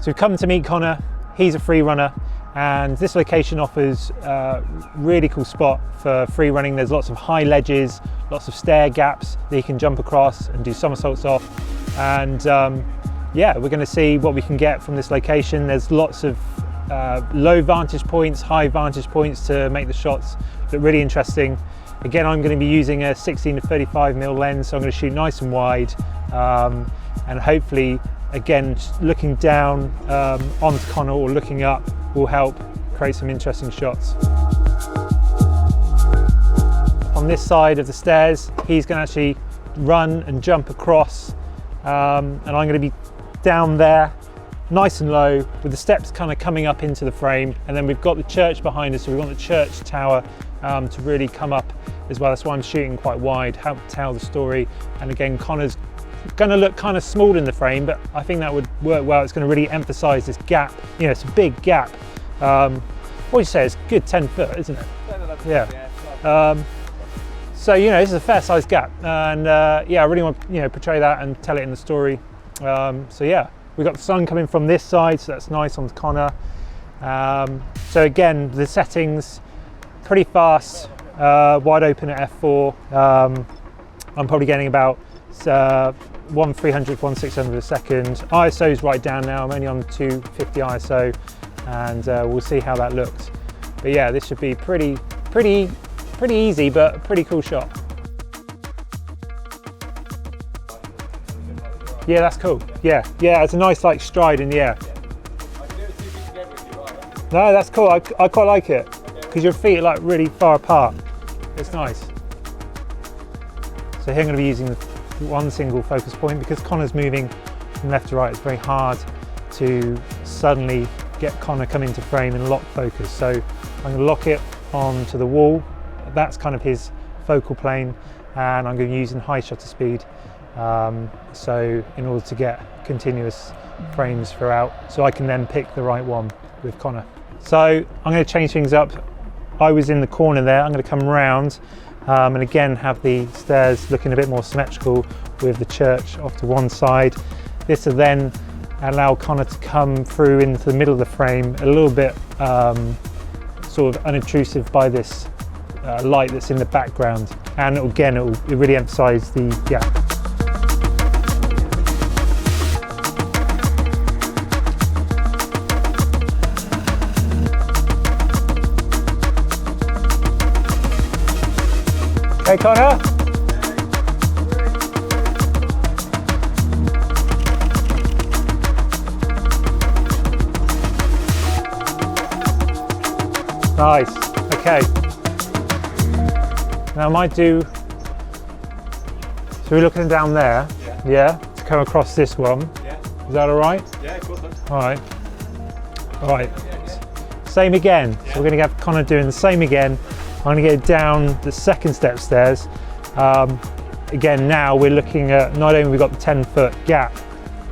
So we've come to meet Connor. He's a free runner, and this location offers a really cool spot for free running. There's lots of high ledges, lots of stair gaps that you can jump across and do somersaults off. And yeah, we're going to see what we can get from this location. There's lots of low vantage points, high vantage points to make the shots look really interesting. Again, I'm going to be using a 16 to 35mm lens, so I'm going to shoot nice and wide, and hopefully, again, looking down onto Connor or looking up will help create some interesting shots. On this side of the stairs, he's going to actually run and jump across, and I'm going to be down there, nice and low, with the steps kind of coming up into the frame, and then we've got the church behind us, so we want the church tower to really come up as well. That's why I'm shooting quite wide, help tell the story. And again, Connor's going to look kind of small in the frame, but I think that would work well. It's going to really emphasize this gap. You know, it's a big gap. What do you say? It's a good 10 foot, isn't it? Yeah. So, you know, this is a fair sized gap, and yeah, I really want to, you know, portray that and tell it in the story. So yeah, we've got the sun coming from this side, so that's nice on Connor. So again, the settings, pretty fast, wide open at f4. I'm probably getting about 1/300, 1/600 a second. ISO is right down now. I'm only on 250 ISO, and we'll see how that looks. But yeah, this should be pretty easy, but a pretty cool shot. Yeah, that's cool. Yeah, it's a nice like stride in the air. No, that's cool. I quite like it because your feet are like really far apart. It's nice. So here I'm going to be using one single focus point because Connor's moving from left to right. It's very hard to suddenly get Connor come into frame and lock focus. So I'm going to lock it onto the wall. That's kind of his focal plane, and I'm going to be using high shutter speed. So in order to get continuous frames throughout, so I can then pick the right one with Connor. So I'm going to change things up. I was in the corner there. I'm going to come round and again have the stairs looking a bit more symmetrical with the church off to one side. This will then allow Connor to come through into the middle of the frame a little bit sort of unobtrusive by this light that's in the background, and again it will really emphasize the gap. Hey Connor. Nice. Okay. Now I might do. So we're looking down there. Yeah. To come across this one. Yeah. Is that all right? Yeah, of course. All right. All right. Same again. Yeah. So we're going to have Connor doing the same again. I'm going to go down the second step stairs. Again, now we're looking at not only we've got the 10-foot gap,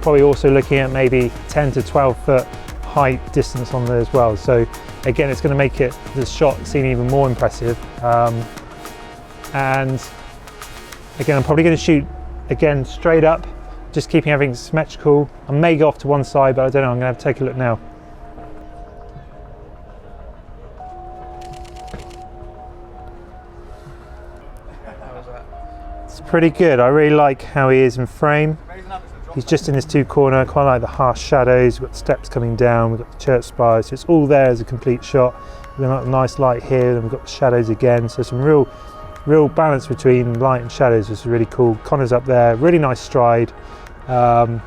probably also looking at maybe 10 to 12-foot height distance on there as well. So again, it's going to make the shot seem even more impressive. And again, I'm probably going to shoot again straight up, just keeping everything symmetrical. I may go off to one side, but I don't know. I'm going to have to take a look now. It's pretty good. I really like how he is in frame. He's just in his two corner. Quite like the harsh shadows. We've got the steps coming down. We've got the church spires. So it's all there as a complete shot. We've got a nice light here, and we've got the shadows again. So some real balance between light and shadows, which is really cool. Connor's up there. Really nice stride. I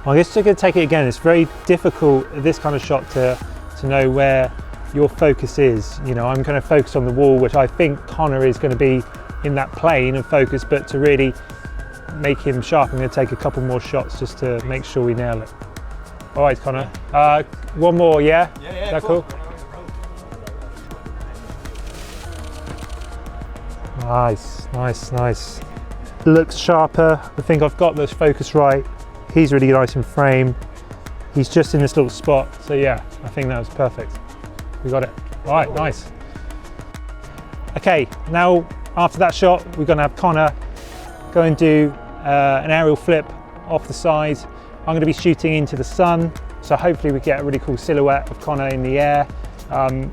guess I'm going to take it again. It's very difficult at this kind of shot to know where your focus is. You know, I'm going to focus on the wall, which I think Connor is going to be in that plane of focus, but to really make him sharp, I'm going to take a couple more shots just to make sure we nail it. All right, Connor. One more, yeah? Yeah, is that cool? Nice. Looks sharper. I think I've got this focus right. He's really nice in frame. He's just in this little spot. So yeah, I think that was perfect. We got it. All right, nice. Okay, now after that shot, we're going to have Connor go and do an aerial flip off the side. I'm going to be shooting into the sun. So hopefully we get a really cool silhouette of Connor in the air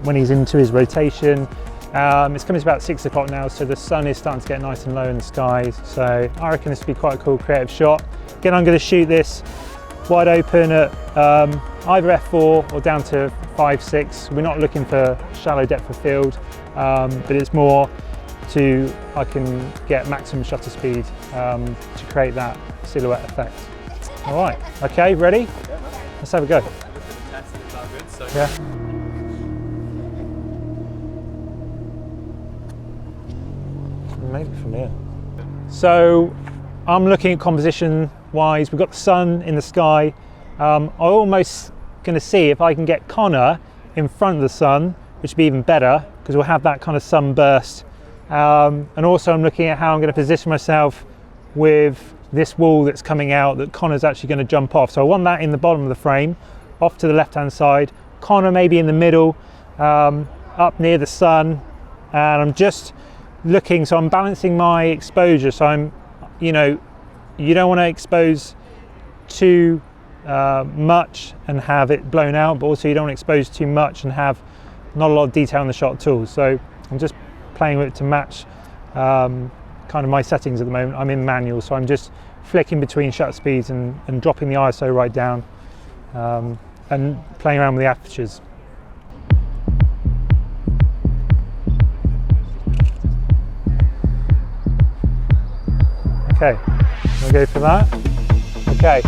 when he's into his rotation. It's coming to about 6 o'clock now, so the sun is starting to get nice and low in the skies. So I reckon this will be quite a cool creative shot. Again, I'm going to shoot this wide open at either f4 or down to 5-6. We're not looking for shallow depth of field, but it's more to I can get maximum shutter speed to create that silhouette effect. All right, okay, ready? Yeah, let's have a go. Yeah. Maybe from here. So I'm looking at composition wise. We've got the sun in the sky. I'm almost going to see if I can get Connor in front of the sun, which would be even better because we'll have that kind of sunburst. And also I'm looking at how I'm going to position myself with this wall that's coming out that Connor's actually going to jump off. So I want that in the bottom of the frame, off to the left hand side. Connor maybe in the middle, up near the sun. And I'm just looking, so I'm balancing my exposure. So I'm, you know, you don't want to expose too much and have it blown out, but also you don't want to expose too much and have not a lot of detail in the shot at all. So I'm just playing with it to match kind of my settings at the moment. I'm in manual, so I'm just flicking between shutter speeds and dropping the ISO right down and playing around with the apertures. Okay, we'll go for that. Okay.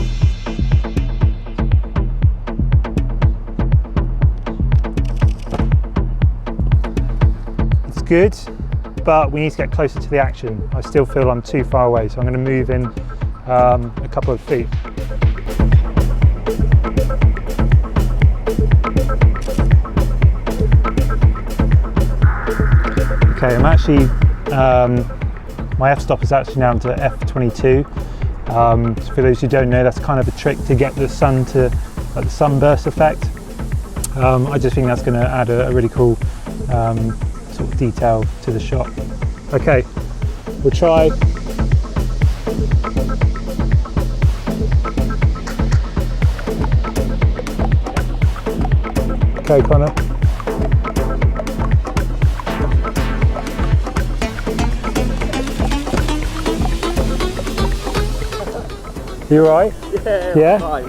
It's good, but we need to get closer to the action. I still feel I'm too far away, so I'm going to move in a couple of feet. Okay, I'm actually my f-stop is actually now to f22. So for those who don't know, that's kind of a trick to get the sun to the sunburst effect. I just think that's going to add a really cool sort of detail to the shot. Okay, we'll try. Okay, Connor. You alright? Yeah? Right.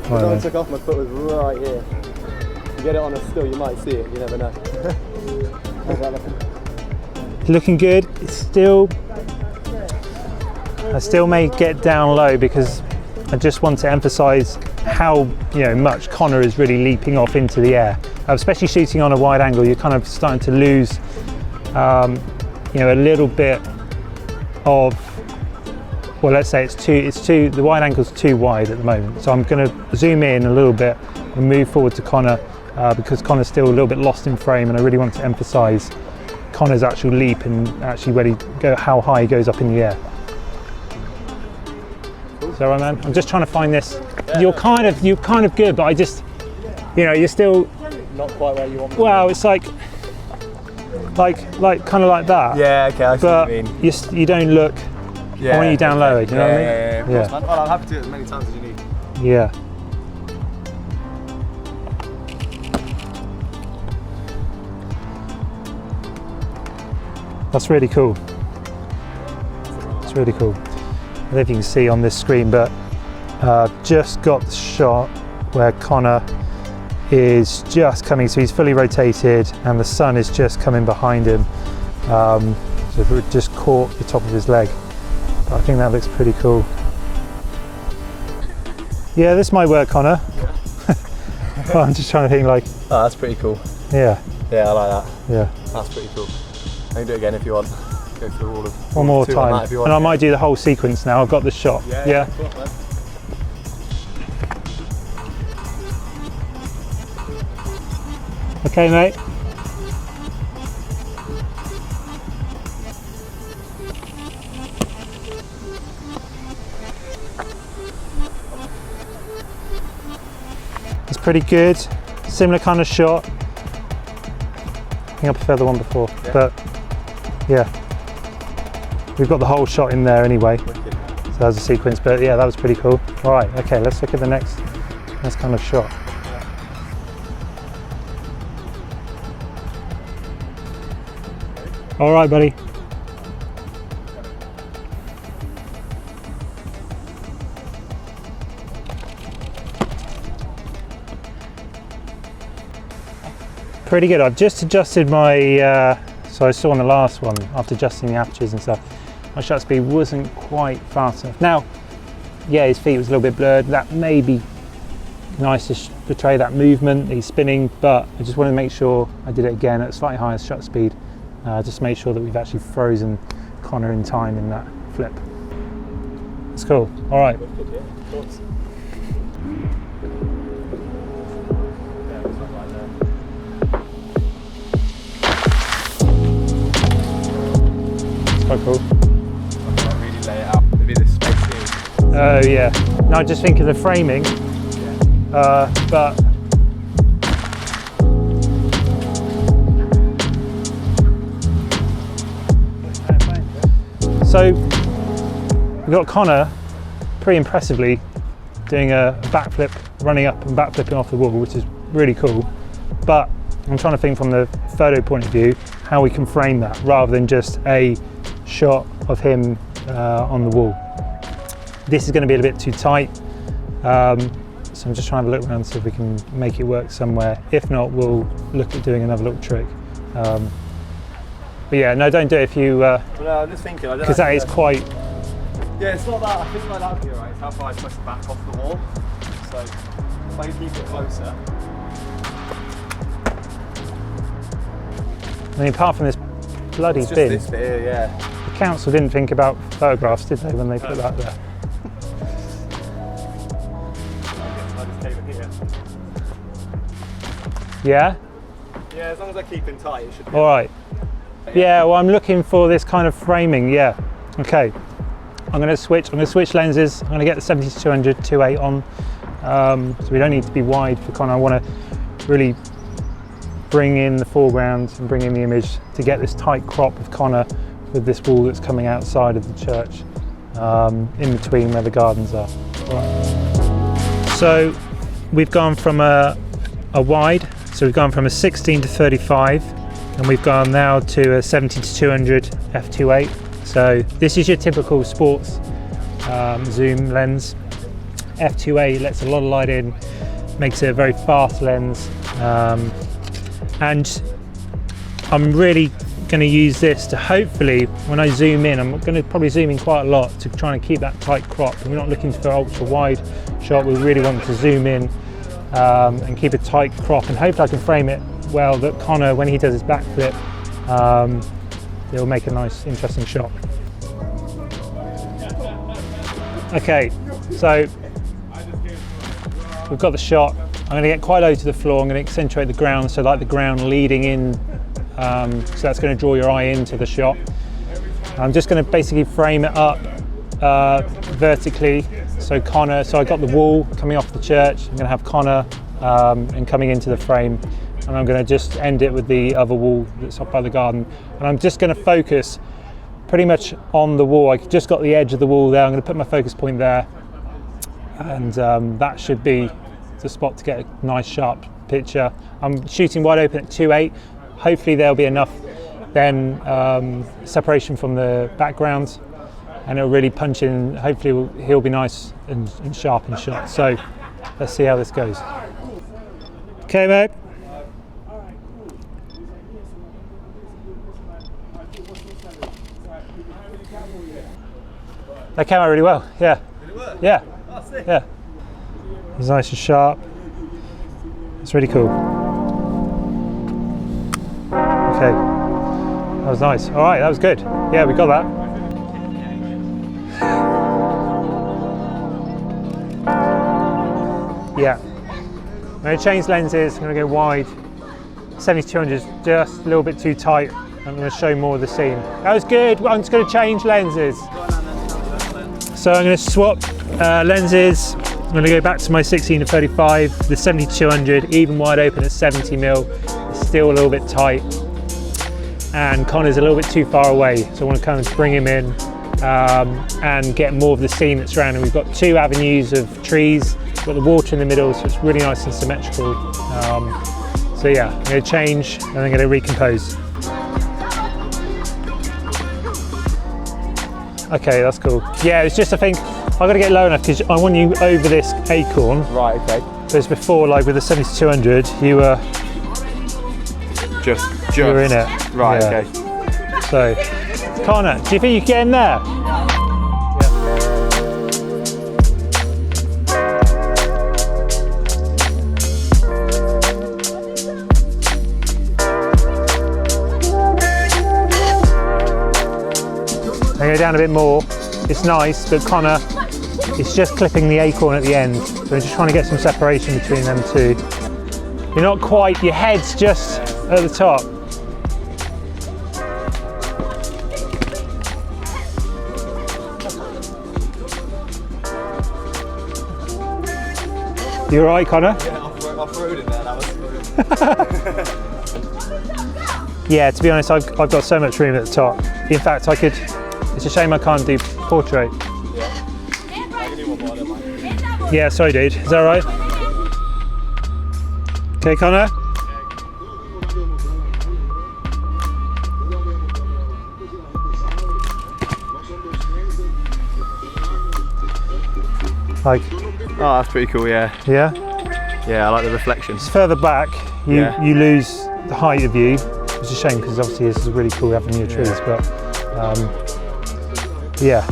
When I took off, my foot was right here. You get it on a still, you might see it, you never know. How's that looking? Looking good. It's still, I still may get down low because I just want to emphasize how much Connor is really leaping off into the air. Especially shooting on a wide angle, you're kind of starting to lose a little bit of, well, let's say the wide angle's too wide at the moment. So I'm going to zoom in a little bit and move forward to Connor because Connor's still a little bit lost in frame, and I really want to emphasize Connor's actual leap and actually how high he goes up in the air. So right, man, I'm just trying to find this. Yeah, you're kind of good, but I just, you're still not quite where you want me. Well, it's like kind of like that. Yeah, okay, I see what you mean. You don't look. Yeah, I want you down lower, do you know what I mean? Yeah, of course, man. Well, I'm happy to do it as many times as you need. Yeah. That's really cool. It's really cool. I don't know if you can see on this screen, but just got the shot where Connor is just coming, so he's fully rotated and the sun is just coming behind him. So it just caught the top of his leg. I think that looks pretty cool. Yeah, this might work, Connor. Well, I'm just trying to think Oh, that's pretty cool. Yeah. Yeah, I like that. Yeah. That's pretty cool. I can do it again if you want. Go through all of one more time. And I might do the whole sequence now. I've got the shot. Yeah. Cool, man. Okay, mate. It's pretty good. Similar kind of shot. I think I prefer the one before, but yeah. We've got the whole shot in there anyway. So that was a sequence, but yeah, that was pretty cool. All right, okay, let's look at the next kind of shot. All right, buddy. Pretty good. I've just adjusted my, so I saw on the last one, after adjusting the apertures and stuff, my shutter speed wasn't quite fast enough. Now, yeah, his feet was a little bit blurred. That may be nice to portray that movement, he's spinning, but I just wanted to make sure I did it again at a slightly higher shutter speed, just to make sure that we've actually frozen Connor in time in that flip. It's cool. All right. Quite cool. I can't really lay it out. There'd be this space here. Oh yeah. No, I just think of the framing, but so we got Connor pretty impressively doing a backflip, running up and backflipping off the wall, which is really cool. But I'm trying to think from the photo point of view how we can frame that rather than just a shot of him on the wall. This is going to be a bit too tight, so I'm just trying to look around see if we can make it work somewhere. If not, we'll look at doing another little trick. But yeah, no, don't do it if you. No, I'm just thinking. Because that is quite. Yeah, it's not that. I think like that would be alright. It's how far I push the back off the wall. So if I can keep it closer. I mean, apart from this bloody It's just bin, this bit here, yeah. the council didn't think about photographs, did they, when they put that there? I just came in here. Yeah. Yeah, as long as I keep in tight, it should be. All right. Yeah, well, I'm looking for this kind of framing. Yeah. Okay. I'm going to switch lenses. I'm going to get the 70-200 2.8 on. So we don't need to be wide for Connor. I want to really bring in the foreground and bring in the image to get this tight crop of Connor with this wall that's coming outside of the church, in between where the gardens are. Right. So we've gone from a wide, so we've gone from a 16 to 35, and we've gone now to a 70-200 f2.8. So this is your typical sports zoom lens. f2.8 lets a lot of light in, makes it a very fast lens, and I'm really going to use this to hopefully, when I zoom in, I'm going to probably zoom in quite a lot to try and keep that tight crop. We're not looking for ultra wide shot, we really want to zoom in and keep a tight crop, and hopefully I can frame it well that Connor, when he does his backflip, it'll make a nice interesting shot. Okay, so we've got the shot. I'm going to get quite low to the floor. I'm going to accentuate the ground, so like the ground leading in, so that's going to draw your eye into the shot. I'm just going to basically frame it up vertically. So Connor, so I got the wall coming off the church. I'm going to have Connor and coming into the frame, and I'm going to just end it with the other wall that's up by the garden. And I'm just going to focus pretty much on the wall. I just got the edge of the wall there. I'm going to put my focus point there, and that should be the spot to get a nice sharp picture. I'm shooting wide open at 2.8. Hopefully there'll be enough then separation from the background, and it'll really punch in. Hopefully he'll be nice and sharp in shot. So let's see how this goes. Okay, mate. That came out really well. Yeah. Yeah. Yeah. He's nice and sharp. It's really cool. Okay, that was nice. All right, that was good. Yeah, we got that. Yeah. I'm going to change lenses. I'm going to go wide. 70-200 is just a little bit too tight. I'm going to show more of the scene. That was good. I'm just going to change lenses. So I'm going to swap lenses. I'm going to go back to my 16 to 35, the 70-200, even wide open at 70mm. It's still a little bit tight, and Connor's a little bit too far away, so I want to kind of bring him in and get more of the scene that's surrounding. We've got two avenues of trees, we've got the water in the middle, so it's really nice and symmetrical. So yeah, I'm going to change and I'm going to recompose. Okay, that's cool. Yeah, it's just I think I've got to get low enough because I want you over this acorn. Right, okay. Whereas before, like with the 7200, you were Just. you were in it. Right, Yeah. okay. So, Connor, do you think you can get in there? And go down a bit more. It's nice, but Connor is just clipping the acorn at the end. So we're just trying to get some separation between them two. You're not quite, your head's just at the top. You all right, Connor? Yeah, off-road in there, that was Yeah, to be honest, I've got so much room at the top. In fact, I could, it's a shame I can't do portrait. I can do one more, I don't mind. Yeah, sorry dude, is that all right? Okay, Connor? Like, Oh, that's pretty cool, yeah. yeah? Yeah, I like the reflections. It's further back, you Yeah. you lose the height of view, which is a shame because obviously this is really cool avenue of trees, but yeah,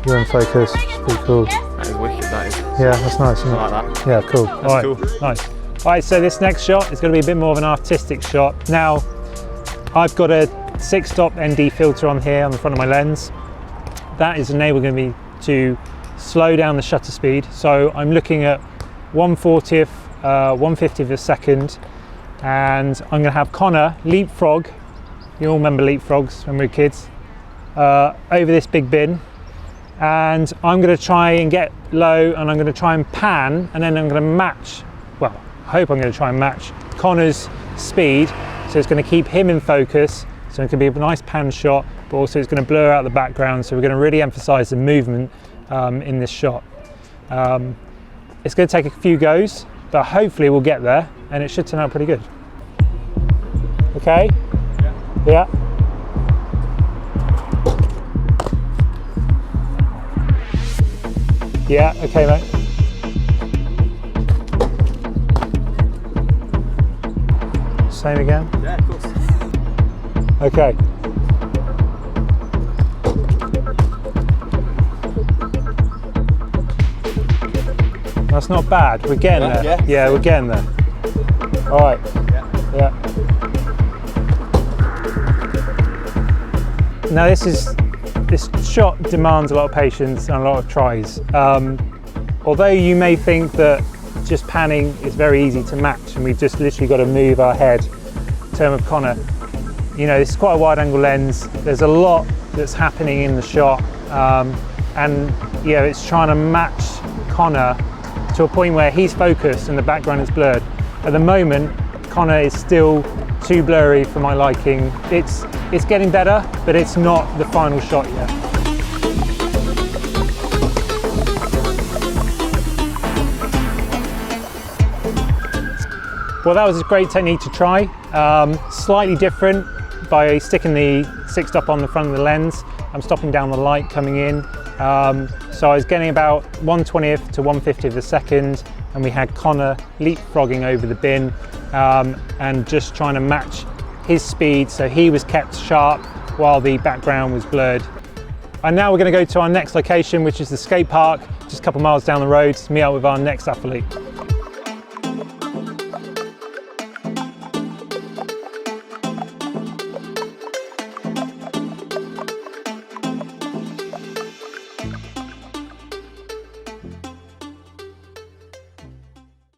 you're in focus, it's pretty cool. That is wicked, that is. Yeah, that's nice, isn't it? I like that. Yeah, cool. All right, cool. nice. All right, so this next shot is going to be a bit more of an artistic shot. Now, I've got a 6-stop ND filter on here on the front of my lens. That is enabling me to slow down the shutter speed. So I'm looking at 1/40th, 1/50th of a second, and I'm going to have Connor leapfrog. You all remember leapfrogs when we were kids. Over this big bin, and I'm going to try and get low, and I'm going to try and pan, and then I'm going to match. Well, I hope I'm going to try and match Connor's speed, so it's going to keep him in focus. So it can be a nice pan shot, but also it's going to blur out the background. So we're going to really emphasize the movement in this shot. It's going to take a few goes, but hopefully we'll get there, and it should turn out pretty good. Okay? Yeah. Yeah, okay, mate. Same again? Yeah, of course. Okay. That's not bad. We're getting there. Yeah. Yeah, we're getting there. All right. Yeah. Now this shot demands a lot of patience and a lot of tries. Although you may think that just panning is very easy to match, and we've just literally got to move our head in terms of Connor. You know, this is quite a wide angle lens. There's a lot that's happening in the shot, and you know, it's trying to match Connor to a point where he's focused and the background is blurred. At the moment, Connor is still too blurry for my liking. It's getting better, but it's not the final shot yet. Well, that was a great technique to try. Slightly different by sticking the 6-stop on the front of the lens. I'm stopping down the light coming in. So I was getting about 1/20th to 1/50th of a second, and we had Connor leapfrogging over the bin and just trying to match his speed so he was kept sharp while the background was blurred. And now we're going to go to our next location, which is the skate park, just a couple miles down the road, to meet up with our next athlete.